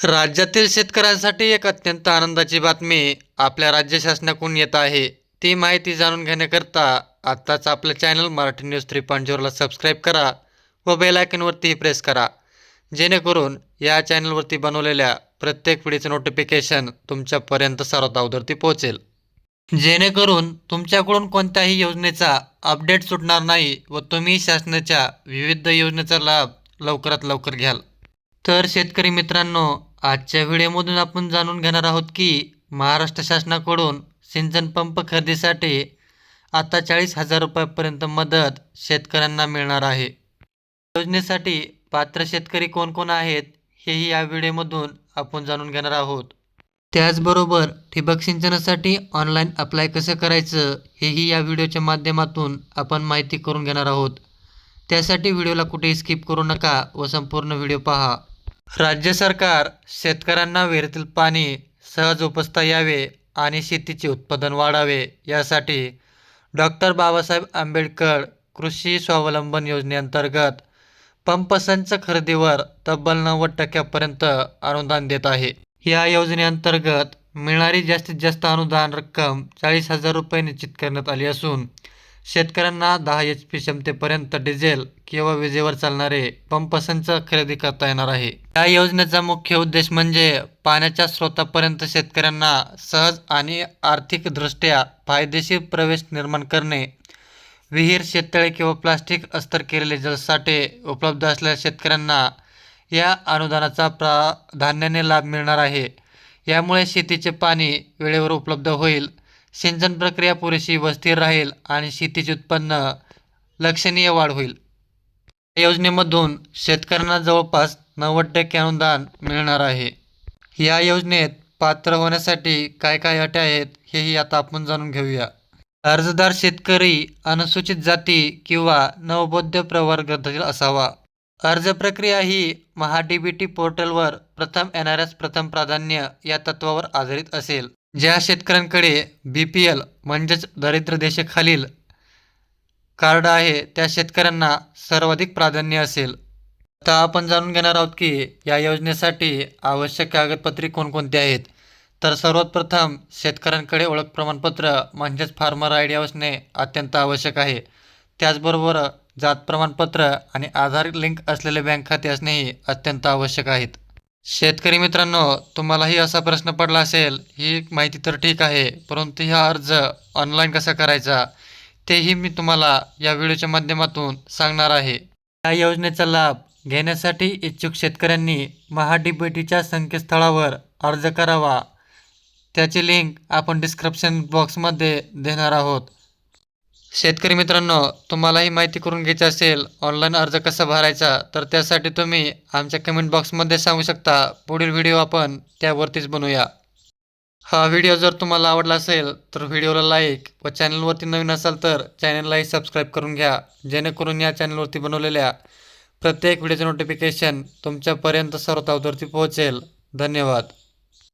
राज्यातील शेतकऱ्यांसाठी एक अत्यंत आनंदाची बातमी आपल्या राज्य शासनाकडून येत आहे. ती माहिती जाणून घेण्याकरता आत्ताच आपलं चॅनल मराठी न्यूज 3.0ला सबस्क्राईब करा व बेल आयकॉनवरती प्रेस करा, जेणेकरून या चॅनलवरती बनवलेल्या प्रत्येक व्हिडिओचं नोटिफिकेशन तुमच्यापर्यंत सर्वात अगोदर पोहोचेल. जेणेकरून तुमच्याकडून कोणत्याही योजनेचा अपडेट सुटणार नाही व तुम्ही शासनाच्या विविध योजनेचा लाभ लवकरात लवकर घ्याल. तर शेतकरी मित्रांनो, आजच्या व्हिडिओमधून आपण जाणून घेणार आहोत की महाराष्ट्र शासनाकडून सिंचन पंप खरेदीसाठी आता 40,000 रुपयापर्यंत मदत शेतकऱ्यांना मिळणार आहे. योजनेसाठी पात्र शेतकरी कोण कोण आहेत हेही या व्हिडिओमधून आपण जाणून घेणार आहोत. त्याचबरोबर ठिबक सिंचनासाठी ऑनलाईन अप्लाय कसं करायचं हेही या व्हिडिओच्या माध्यमातून आपण माहिती करून घेणार आहोत. त्यासाठी व्हिडिओला कुठेही स्किप करू नका व संपूर्ण व्हिडिओ पहा. राज्य सरकार शेतकऱ्यांना विहिरीतील पाणी सहज उपसता यावे आणि शेतीचे उत्पादन वाढावे यासाठी डॉक्टर बाबासाहेब आंबेडकर कृषी स्वावलंबन योजनेअंतर्गत पंप संच खरेदीवर तब्बल 90% अनुदान देत आहे. या योजनेअंतर्गत मिळणारी जास्तीत जास्त अनुदान रक्कम 40,000 रुपये निश्चित करण्यात आली असून शेतकऱ्यांना 10 HP क्षमतेपर्यंत डिझेल किंवा विजेवर चालणारे पंप संच खरेदी करता येणार आहे. या योजनेचा मुख्य उद्देश म्हणजे पाण्याच्या स्रोतापर्यंत शेतकऱ्यांना सहज आणि आर्थिकदृष्ट्या फायदेशीर प्रवेश निर्माण करणे. विहीर, शेततळे किंवा प्लास्टिक अस्तर केलेले जलसाठे उपलब्ध असलेल्या शेतकऱ्यांना या अनुदानाचा प्राधान्याने लाभ मिळणार आहे. यामुळे शेतीचे पाणी वेळेवर उपलब्ध होईल, सिंचन प्रक्रिया पुरेशी व स्थिर राहील आणि शेतीचे उत्पन्न लक्षणीय वाढ होईल. या योजनेमधून शेतकऱ्यांना जवळपास 90% अनुदान मिळणार आहे. या योजनेत पात्र होण्यासाठी काय काय अटी आहेत हेही आता आपण जाणून घेऊया. अर्जदार शेतकरी अनुसूचित जाती किंवा नवबौद्ध प्रवर्गातील असावा. अर्ज प्रक्रिया ही महा-DBT पोर्टलवर प्रथम येणाऱ्यास प्रथम प्राधान्य या तत्वावर आधारित असेल. ज्या शेतकऱ्यांकडे BPL म्हणजेच दारिद्र्य रेषेखालील कार्ड आहे त्या शेतकऱ्यांना सर्वाधिक प्राधान्य असेल. आता आपण जाणून घेणार आहोत की या योजनेसाठी आवश्यक कागदपत्रे कोणकोणती आहेत. तर सर्वात प्रथम शेतकऱ्यांकडे ओळख प्रमाणपत्र म्हणजेच फार्मर ID असणे अत्यंत आवश्यक आहे. त्याचबरोबर जात प्रमाणपत्र आणि आधार लिंक असलेले बँक खाते असणेही अत्यंत आवश्यक आहेत. शेतकरी मित्रांनो, तुम्हालाही असा प्रश्न पडला असेल, ही माहिती तर ठीक आहे, परंतु हा अर्ज ऑनलाईन कसा करायचा तेही मी तुम्हाला या व्हिडिओच्या माध्यमातून सांगणार आहे. या योजनेचा लाभ घेण्यासाठी इच्छुक शेतकऱ्यांनी महा-DBTच्या संकेतस्थळावर अर्ज करावा. त्याची लिंक आपण डिस्क्रिप्शन बॉक्समध्ये देणार आहोत. शेतकरी मित्रांनो, तुम्हालाही माहिती करून घ्यायची असेल ऑनलाईन अर्ज कसा भरायचा, तर त्यासाठी तुम्ही आमच्या कमेंट बॉक्समध्ये सांगू शकता. पुढील व्हिडिओ आपण त्यावरतीच बनवूया. हा व्हिडिओ जर तुम्हाला आवडला असेल तर व्हिडिओला लाईक व चॅनलवरती नवीन असाल तर चॅनललाही सबस्क्राईब करून घ्या, जेणेकरून या चॅनलवरती बनवलेल्या प्रत्येक व्हिडिओचे नोटिफिकेशन तुमच्यापर्यंत सर्वात अगोदर पोहोचेल. धन्यवाद.